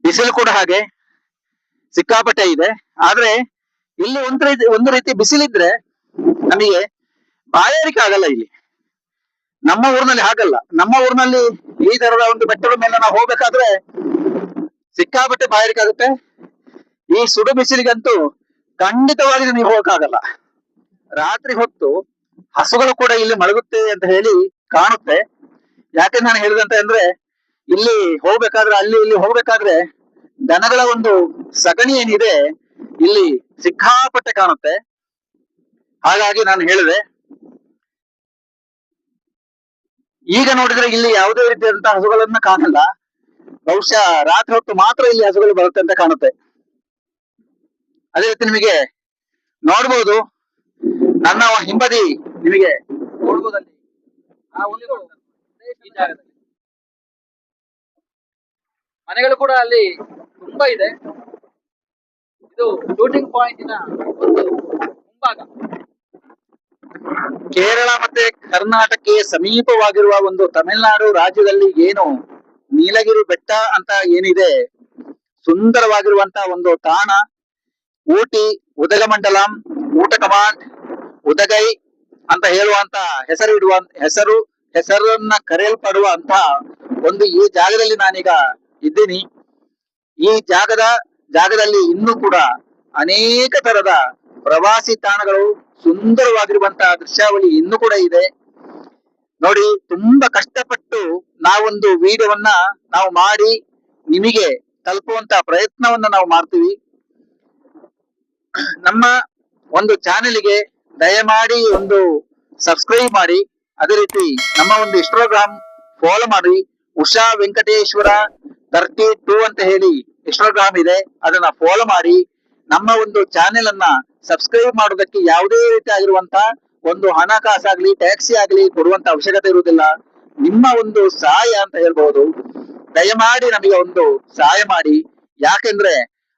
ಬಿಸಿಲು ಕೂಡ ಹಾಗೆ ಸಿಕ್ಕಾಪಟ್ಟೆ ಇದೆ. ಆದ್ರೆ ಇಲ್ಲಿ ಒಂದು ರೀತಿ ಬಿಸಿಲಿದ್ರೆ ನಮಗೆ ಬಾಯಾರಿಕೆ ಆಗಲ್ಲ ಇಲ್ಲಿ. ನಮ್ಮ ಊರಿನಲ್ಲಿ ಹಾಗಲ್ಲ. ನಮ್ಮ ಊರಿನಲ್ಲಿ ಈ ತರದ ಒಂದು ಬೆಟ್ಟದ ಮೇಲೆ ನಾವು ಹೋಗ್ಬೇಕಾದ್ರೆ ಸಿಕ್ಕಾಪಟ್ಟೆ ಬಾಯಾರಿಕೆ ಆಗುತ್ತೆ. ಈ ಸುಡು ಬಿಸಿಲಿಗಂತೂ ಖಂಡಿತವಾಗಿ ನೀವು ಹೋಗಕ್ಕಾಗಲ್ಲ. ರಾತ್ರಿ ಹೊತ್ತು ಹಸುಗಳು ಕೂಡ ಇಲ್ಲಿ ಮಲಗುತ್ತೆ ಅಂತ ಹೇಳಿ ಕಾಣುತ್ತೆ. ಯಾಕೆ ನಾನು ಹೇಳಿದಂತೆ ಅಂದ್ರೆ, ಇಲ್ಲಿ ಹೋಗ್ಬೇಕಾದ್ರೆ ಅಲ್ಲಿ ಇಲ್ಲಿ ಹೋಗ್ಬೇಕಾದ್ರೆ ದನಗಳ ಒಂದು ಸಗಣಿ ಏನಿದೆ ಇಲ್ಲಿ ಸಿಕ್ಕಾಪಟ್ಟೆ ಕಾಣುತ್ತೆ. ಹಾಗಾಗಿ ನಾನು ಹೇಳಿದೆ. ಈಗ ನೋಡಿದ್ರೆ ಇಲ್ಲಿ ಯಾವುದೇ ರೀತಿಯಾದಂತಹ ಹಸುಗಳನ್ನ ಕಾಣಲ್ಲ. ಬಹುಶಃ ರಾತ್ರಿ ಹೊತ್ತು ಮಾತ್ರ ಇಲ್ಲಿ ಹಸುಗಳು ಬರುತ್ತೆ ಅಂತ ಕಾಣುತ್ತೆ. ಅದೇ ರೀತಿ ನಿಮಗೆ ನೋಡ್ಬೋದು, ನನ್ನ ಹಿಂಬದಿ ನಿಮಗೆ ನೋಡ್ಬೋದಲ್ಲಿ ಆ ಒಂದು ಈ ಜಾಗದಲ್ಲಿ ಮನೆಗಳು ಕೂಡ ಅಲ್ಲಿ ತುಂಬಾ ಇದೆ. ಇದು ಶೂಟಿಂಗ್ ಪಾಯಿಂಟಿನ ಒಂದು ಮುಂಭಾಗ. ಕೇರಳ ಮತ್ತೆ ಕರ್ನಾಟಕಕ್ಕೆ ಸಮೀಪವಾಗಿರುವ ಒಂದು ತಮಿಳುನಾಡು ರಾಜ್ಯದಲ್ಲಿ ಏನು ನೀಲಗಿರಿ ಬೆಟ್ಟ ಅಂತ ಏನಿದೆ, ಸುಂದರವಾಗಿರುವಂತಹ ಒಂದು ತಾಣ. ಊಟಿ, ಉದಗಮಂಡಲಂ, ಊಟಕಮಾಂಡ್, ಉದಗೈ ಅಂತ ಹೇಳುವಂತ ಹೆಸರನ್ನ ಕರೆಯಲ್ಪಡುವಂತ ಒಂದು ಈ ಜಾಗದಲ್ಲಿ ನಾನೀಗ ಇದ್ದೀನಿ. ಈ ಜಾಗದಲ್ಲಿ ಇನ್ನೂ ಕೂಡ ಅನೇಕ ತರದ ಪ್ರವಾಸಿ ತಾಣಗಳು, ಸುಂದರವಾಗಿರುವಂತಹ ದೃಶ್ಯಾವಳಿ ಇನ್ನೂ ಕೂಡ ಇದೆ. ನೋಡಿ, ತುಂಬಾ ಕಷ್ಟಪಟ್ಟು ನಾವೊಂದು ವಿಡಿಯೋವನ್ನ ನಾವು ಮಾಡಿ ನಿಮಗೆ ತಲುಪುವಂತ ಪ್ರಯತ್ನವನ್ನ ನಾವು ಮಾಡ್ತೀವಿ. ನಮ್ಮ ಒಂದು ಚಾನೆಲ್ಗೆ ದಯಮಾಡಿ ಒಂದು ಸಬ್ಸ್ಕ್ರೈಬ್ ಮಾಡಿ. ಅದೇ ರೀತಿ ನಮ್ಮ ಒಂದು ಇನ್ಸ್ಟಾಗ್ರಾಮ್ ಫಾಲೋ ಮಾಡಿ. ಉಷಾ ವೆಂಕಟೇಶ್ವರ 32 ಅಂತ ಹೇಳಿ ಇನ್ಸ್ಟಾಗ್ರಾಮ್ ಇದೆ, ಅದನ್ನ ಫಾಲೋ ಮಾಡಿ. ನಮ್ಮ ಒಂದು ಚಾನೆಲ್ ಅನ್ನ ಸಬ್ಸ್ಕ್ರೈಬ್ ಮಾಡೋದಕ್ಕೆ ಯಾವುದೇ ರೀತಿ ಆಗಿರುವಂತ ಒಂದು ಹಣಕಾಸಾಗ್ಲಿ ಟ್ಯಾಕ್ಸಿ ಆಗ್ಲಿ ಕೊಡುವಂತ ಅವಶ್ಯಕತೆ ಇರುವುದಿಲ್ಲ. ನಿಮ್ಮ ಒಂದು ಸಹಾಯ ಅಂತ ಹೇಳ್ಬಹುದು. ದಯಮಾಡಿ ನಮಗೆ ಒಂದು ಸಹಾಯ ಮಾಡಿ. ಯಾಕೆಂದ್ರೆ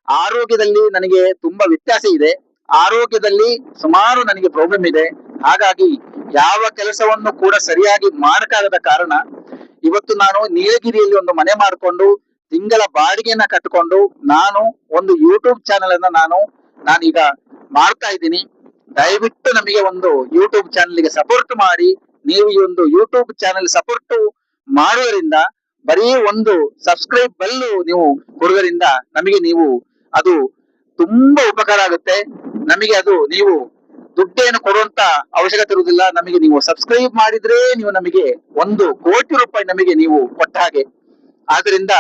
ಆರೋಗ್ಯದಲ್ಲಿ ನನಗೆ ತುಂಬಾ ವ್ಯತ್ಯಾಸ ಇದೆ. ಆರೋಗ್ಯದಲ್ಲಿ ಸುಮಾರು ನನಗೆ ಪ್ರಾಬ್ಲಮ್ ಇದೆ. ಹಾಗಾಗಿ ಯಾವ ಕೆಲಸವನ್ನು ಕೂಡ ಸರಿಯಾಗಿ ಮಾಡಕ್ಕಾಗದ ಕಾರಣ ಇವತ್ತು ನಾನು ನೀಲಗಿರಿಯಲ್ಲಿ ಒಂದು ಮನೆ ಮಾಡಿಕೊಂಡು ತಿಂಗಳ ಬಾಡಿಗೆಯನ್ನ ಕಟ್ಟಿಕೊಂಡು ನಾನು ಒಂದು ಯೂಟ್ಯೂಬ್ ಚಾನೆಲ್ ಅನ್ನ ನಾನೀಗ ಮಾಡ್ತಾ ಇದ್ದೀನಿ. ದಯವಿಟ್ಟು ನಮಗೆ ಒಂದು ಯೂಟ್ಯೂಬ್ ಚಾನೆಲ್ಗೆ ಸಪೋರ್ಟ್ ಮಾಡಿ. ನೀವು ಈ ಒಂದು ಯೂಟ್ಯೂಬ್ ಚಾನೆಲ್ ಸಪೋರ್ಟ್ ಮಾಡುವುದರಿಂದ, ಬರೀ ಒಂದು ಸಬ್ಸ್ಕ್ರೈಬ್ ಬೆಲ್ಲು ನೀವು ಕೊಡುವುದರಿಂದ ನಮಗೆ ಅದು ತುಂಬಾ ಉಪಕಾರ ಆಗುತ್ತೆ. ನಮಗೆ ಅದು ನೀವು ದುಡ್ಡೇನು ಕೊಡುವಂತ ಅವಶ್ಯಕತೆ ಇರುವುದಿಲ್ಲ. ನಮಗೆ ನೀವು ಸಬ್ಸ್ಕ್ರೈಬ್ ಮಾಡಿದ್ರೆ ನೀವು ನಮಗೆ 1 ಕೋಟಿ ರೂಪಾಯಿ ನಮಗೆ ನೀವು ಕೊಟ್ಟ ಹಾಗೆ. ಆದ್ರಿಂದ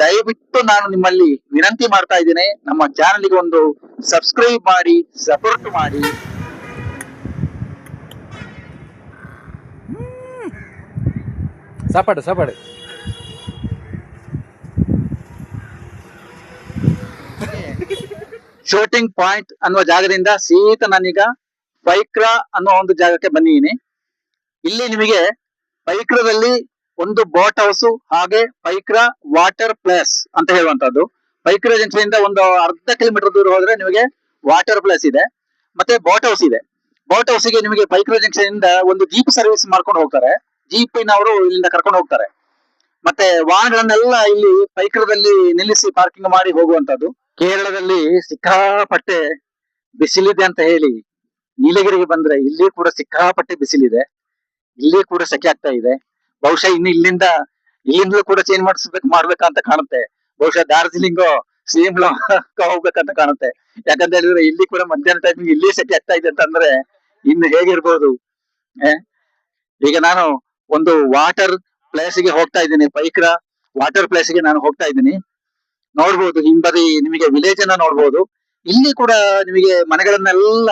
ದಯವಿಟ್ಟು ನಾನು ನಿಮ್ಮಲ್ಲಿ ವಿನಂತಿ ಮಾಡ್ತಾ ಇದ್ದೇನೆ, ನಮ್ಮ ಚಾನೆಲ್ಗೆ ಒಂದು ಸಬ್ಸ್ಕ್ರೈಬ್ ಮಾಡಿ, ಸಪೋರ್ಟ್ ಮಾಡಿ. ಸಾಪಾಡು ಶೂಟಿಂಗ್ ಪಾಯಿಂಟ್ ಅನ್ನುವ ಜಾಗದಿಂದ ಸೀದಾ ನಾನೀಗ ಪೈಕ್ರಾ ಅನ್ನುವ ಒಂದು ಜಾಗಕ್ಕೆ ಬಂದಿದ್ದೀನಿ. ಇಲ್ಲಿ ನಿಮಗೆ ಪೈಕ್ರಾದಲ್ಲಿ ಒಂದು ಬೋಟ್ ಹೌಸ್, ಹಾಗೆ ಪೈಕ್ರಾ ವಾಟರ್ ಪ್ಲೇಸ್ ಅಂತ ಹೇಳುವಂತದ್ದು. ಪೈಕ್ರಾ ಜಂಕ್ಷನ್ ಇಂದ ಒಂದು ಅರ್ಧ ಕಿಲೋಮೀಟರ್ ದೂರ ಹೋದ್ರೆ ನಿಮಗೆ ವಾಟರ್ ಪ್ಲೇಸ್ ಇದೆ, ಮತ್ತೆ ಬೋಟ್ ಹೌಸ್ ಇದೆ. ಬೋಟ್ ಹೌಸ್ಗೆ ನಿಮಗೆ ಪೈಕ್ರಾ ಜಂಕ್ಷನ್ ಇಂದ ಒಂದು ಜೀಪ್ ಸರ್ವಿಸ್ ಮಾಡ್ಕೊಂಡು ಹೋಗ್ತಾರೆ. ಜೀಪಿನವರು ಇಲ್ಲಿಂದ ಕರ್ಕೊಂಡು ಹೋಗ್ತಾರೆ. ಮತ್ತೆ ವಾಹನಗಳನ್ನೆಲ್ಲ ಇಲ್ಲಿ ಪೈಕ್ರಾದಲ್ಲಿ ನಿಲ್ಲಿಸಿ ಪಾರ್ಕಿಂಗ್ ಮಾಡಿ ಹೋಗುವಂತದ್ದು. ಕೇರಳದಲ್ಲಿ ಸಿಕ್ಕಾಪಟ್ಟೆ ಬಿಸಿಲಿದೆ ಅಂತ ಹೇಳಿ ನೀಲಗಿರಿಗೆ ಬಂದ್ರೆ ಇಲ್ಲಿ ಕೂಡ ಸಿಕ್ಕಾಪಟ್ಟೆ ಬಿಸಿಲಿದೆ. ಇಲ್ಲಿ ಕೂಡ ಸೆಕೆ ಆಗ್ತಾ ಇದೆ. ಬಹುಶಃ ಇನ್ನು ಇಲ್ಲಿಂದಲೂ ಕೂಡ ಚೇಂಜ್ ಮಾಡ್ಬೇಕಂತ ಕಾಣುತ್ತೆ. ಬಹುಶಃ ಡಾರ್ಜಿಲಿಂಗ್ ಶಿಮ್ಲಾ ಹೋಗ್ಬೇಕಂತ ಕಾಣುತ್ತೆ. ಯಾಕಂತ ಹೇಳಿದ್ರೆ ಇಲ್ಲಿ ಕೂಡ ಮಧ್ಯಾಹ್ನ ಟೈಮಿಂಗ್ ಇಲ್ಲಿ ಸೆಕೆ ಆಗ್ತಾ ಇದೆ ಅಂತಂದ್ರೆ ಇನ್ನು ಹೇಗಿರ್ಬೋದು. ಈಗ ನಾನು ಒಂದು ವಾಟರ್ ಪ್ಲೇಸ್ಗೆ ಹೋಗ್ತಾ ಇದ್ದೀನಿ. ಪೈಕ್ರಾ ವಾಟರ್ ಪ್ಲೇಸ್ಗೆ ನಾನು ಹೋಗ್ತಾ ಇದ್ದೀನಿ. ನೋಡ್ಬೋದು ಹಿಂಬದಿ ನಿಮಗೆ ವಿಲೇಜ್ ಅನ್ನ ನೋಡ್ಬೋದು. ಇಲ್ಲಿ ಕೂಡ ನಿಮಗೆ ಮನೆಗಳನ್ನೆಲ್ಲ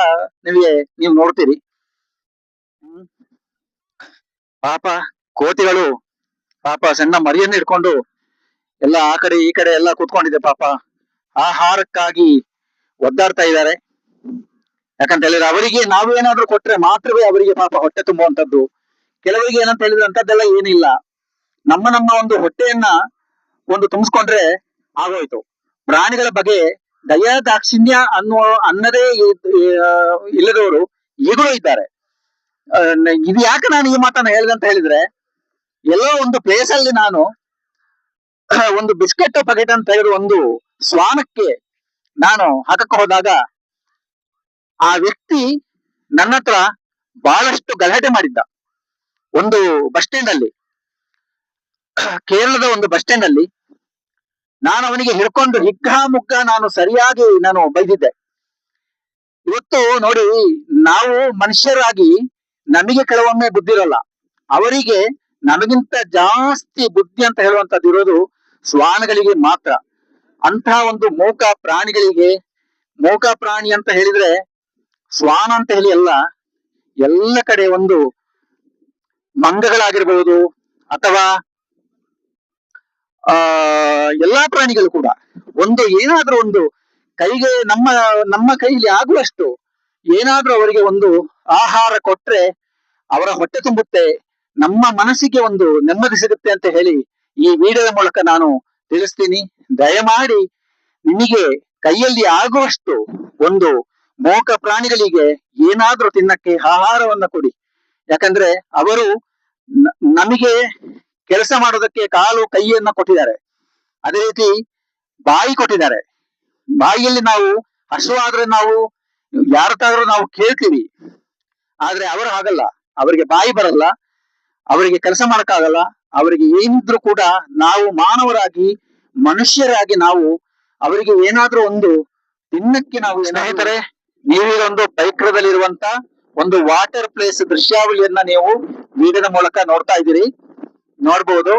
ನೀವು ನೋಡ್ತೀರಿ. ಪಾಪ ಕೋತಿಗಳು ಸಣ್ಣ ಮರಿಯನ್ನು ಇಟ್ಕೊಂಡು ಎಲ್ಲ ಆ ಕಡೆ ಈ ಕಡೆ ಎಲ್ಲ ಕೂತ್ಕೊಂಡಿದೆ. ಪಾಪ ಆಹಾರಕ್ಕಾಗಿ ಒದ್ದಾಡ್ತಾ ಇದ್ದಾರೆ. ಯಾಕಂತ ಹೇಳಿದ್ರೆ ಅವರಿಗೆ ನಾವು ಏನಾದ್ರೂ ಕೊಟ್ರೆ ಮಾತ್ರವೇ ಅವರಿಗೆ ಪಾಪ ಹೊಟ್ಟೆ ತುಂಬುವಂತದ್ದು. ಕೆಲವರಿಗೆ ಏನಂತ ಹೇಳಿದ್ರೆ ಅಂತದ್ದೆಲ್ಲ ಏನಿಲ್ಲ, ನಮ್ಮ ಒಂದು ಹೊಟ್ಟೆಯನ್ನ ಒಂದು ತುಂಬಿಸ್ಕೊಂಡ್ರೆ ಆಗೋಯ್ತು. ಪ್ರಾಣಿಗಳ ಬಗ್ಗೆ ದಯಾ ದಾಕ್ಷಿಣ್ಯ ಅನ್ನದೇ ಇಲ್ಲದವರು ಈಗಲೂ ಇದ್ದಾರೆ. ಇದು ಯಾಕೆ ನಾನು ಈ ಮಾತನ್ನ ಹೇಳಿದೆ ಅಂತ ಹೇಳಿದ್ರೆ, ಎಲ್ಲೋ ಒಂದು ಪ್ಲೇಸ್ ಅಲ್ಲಿ ನಾನು ಒಂದು ಬಿಸ್ಕೆಟ್ ಪ್ಯಾಕೆಟ್ ಅಂತ ತೆಗೆದು ಒಂದು ಶ್ವಾನಕ್ಕೆ ನಾನು ಹಾಕಕ್ಕೆ ಹೋದಾಗ ಆ ವ್ಯಕ್ತಿ ನನ್ನ ಹತ್ರ ಬಹಳಷ್ಟು ಗಲಾಟೆ ಮಾಡಿದ್ದ. ಒಂದು ಬಸ್ ಸ್ಟ್ಯಾಂಡ್ ಅಲ್ಲಿ, ಕೇರಳದ ಒಂದು ಬಸ್ ಸ್ಟ್ಯಾಂಡ್ ಅಲ್ಲಿ ನಾನು ಅವನಿಗೆ ಹಿಡ್ಕೊಂಡು ಹಿಗ್ಗಾಮುಗ್ಗ ನಾನು ಸರಿಯಾಗಿ ನಾನು ಬೈದಿದ್ದೆ. ಇವತ್ತು ನೋಡಿ, ನಾವು ಮನುಷ್ಯರಾಗಿ ನಮಗೆ ಕೆಲವೊಮ್ಮೆ ಬುದ್ಧಿ ಇರಲ್ಲ, ಅವರಿಗೆ ನಮಗಿಂತ ಜಾಸ್ತಿ ಬುದ್ಧಿ ಅಂತ ಹೇಳುವಂತದ್ದು ಇರೋದು ಶ್ವಾನಗಳಿಗೆ ಮಾತ್ರ. ಅಂತ ಒಂದು ಮೂಕ ಪ್ರಾಣಿಗಳಿಗೆ, ಮೂಕ ಪ್ರಾಣಿ ಅಂತ ಹೇಳಿದ್ರೆ ಶ್ವಾನ ಅಂತ ಹೇಳಿ ಅಲ್ಲ, ಎಲ್ಲ ಕಡೆ ಒಂದು ಮಂಗಗಳಾಗಿರ್ಬಹುದು ಅಥವಾ ಎಲ್ಲಾ ಪ್ರಾಣಿಗಳು ಕೂಡ ಒಂದು ಏನಾದ್ರೂ ಒಂದು ಕೈಗೆ ನಮ್ಮ ಕೈಲಿ ಆಗುವಷ್ಟು ಏನಾದ್ರೂ ಅವರಿಗೆ ಒಂದು ಆಹಾರ ಕೊಟ್ರೆ ಅವರ ಹೊಟ್ಟೆ ತುಂಬುತ್ತೆ, ನಮ್ಮ ಮನಸ್ಸಿಗೆ ಒಂದು ನೆಮ್ಮದಿ ಸಿಗುತ್ತೆ ಅಂತ ಹೇಳಿ ಈ ವಿಡಿಯೋದ ಮೂಲಕ ನಾನು ತಿಳಿಸ್ತೀನಿ. ದಯಮಾಡಿ ನಿಮಗೆ ಕೈಯಲ್ಲಿ ಆಗುವಷ್ಟು ಒಂದು ಮೂಕ ಪ್ರಾಣಿಗಳಿಗೆ ಏನಾದ್ರೂ ತಿನ್ನಕ್ಕೆ ಆಹಾರವನ್ನ ಕೊಡಿ. ಯಾಕಂದ್ರೆ ಅವರು ನಮಗೆ ಕೆಲಸ ಮಾಡೋದಕ್ಕೆ ಕಾಲು ಕೈಯನ್ನ ಕೊಟ್ಟಿದ್ದಾರೆ, ಅದೇ ರೀತಿ ಬಾಯಿ ಕೊಟ್ಟಿದ್ದಾರೆ. ಬಾಯಿಯಲ್ಲಿ ನಾವು ಹಸುವಾದ್ರೆ ನಾವು ಯಾರತ್ತಾದ್ರೂ ನಾವು ಕೇಳ್ತೀವಿ, ಆದ್ರೆ ಅವರು ಹಾಗಲ್ಲ, ಅವರಿಗೆ ಬಾಯಿ ಬರಲ್ಲ, ಅವರಿಗೆ ಕೆಲಸ ಮಾಡಕ್ಕಾಗಲ್ಲ. ಅವರಿಗೆ ಏನಿದ್ರು ಕೂಡ ನಾವು ಮಾನವರಾಗಿ ಮನುಷ್ಯರಾಗಿ ನಾವು ಅವರಿಗೆ ಏನಾದ್ರೂ ಒಂದು ತಿನ್ನಕ್ಕೆ ನಾವು. ಸ್ನೇಹಿತರೆ, ನೀವೀಗ ಒಂದು ಪೈಕ್ರದಲ್ಲಿರುವಂತ ಒಂದು ವಾಟರ್ ಪ್ಲೇಸ್ ದೃಶ್ಯಾವಳಿಯನ್ನ ನೀವು ವಿಡಿಯೋದ ಮೂಲಕ ನೋಡ್ತಾ ಇದ್ದೀರಿ, ನೋಡ್ಬೋದು.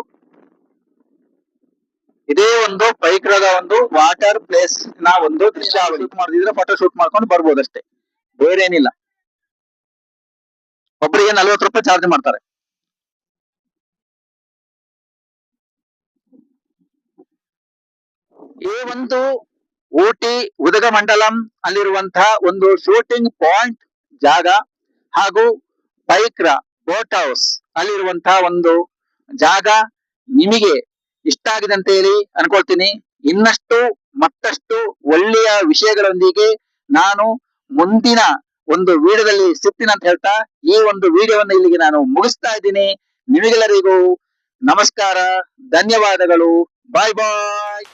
ಇದೇ ಒಂದು ಪೈಕ್ರದ ಒಂದು ವಾಟರ್ ಪ್ಲೇಸ್ ನ ಒಂದು ದೃಶ್ಯಾವಳಿ. ಶೂಟ್ ಮಾಡಿದ್ರೆ ಫೋಟೋ ಶೂಟ್ ಮಾಡ್ಕೊಂಡು ಬರ್ಬೋದಷ್ಟೇ, ಬೇರೇನಿಲ್ಲ. ಒಬ್ಬರಿಗೆ 40 ರೂಪಾಯಿ ಚಾರ್ಜ್ ಮಾಡ್ತಾರೆ. ಈ ಒಂದು ಊಟಿ ಉದಗಮಂಡಲಂ ಅಲ್ಲಿರುವಂತಹ ಒಂದು ಶೂಟಿಂಗ್ ಪಾಯಿಂಟ್ ಜಾಗ ಹಾಗೂ ಪೈಕ್ರ ಬೋಟ್ ಹೌಸ್ ಅಲ್ಲಿರುವಂತಹ ಒಂದು ಜಾಗ ನಿಮಗೆ ಇಷ್ಟ ಆಗಿದೆ ಅಂತ ಹೇಳಿ ಅನ್ಕೊಳ್ತೀನಿ. ಇನ್ನಷ್ಟು ಮತ್ತಷ್ಟು ಒಳ್ಳೆಯ ವಿಷಯಗಳೊಂದಿಗೆ ನಾನು ಮುಂದಿನ ಒಂದು ವಿಡಿಯೋದಲ್ಲಿ ಸಿಗ್ತೀನಿ ಅಂತ ಹೇಳ್ತಾ ಈ ಒಂದು ವಿಡಿಯೋವನ್ನು ಇಲ್ಲಿಗೆ ನಾನು ಮುಗಿಸ್ತಾ ಇದ್ದೀನಿ. ನಿಮಗೆಲ್ಲರಿಗೂ ನಮಸ್ಕಾರ, ಧನ್ಯವಾದಗಳು, ಬಾಯ್ ಬಾಯ್.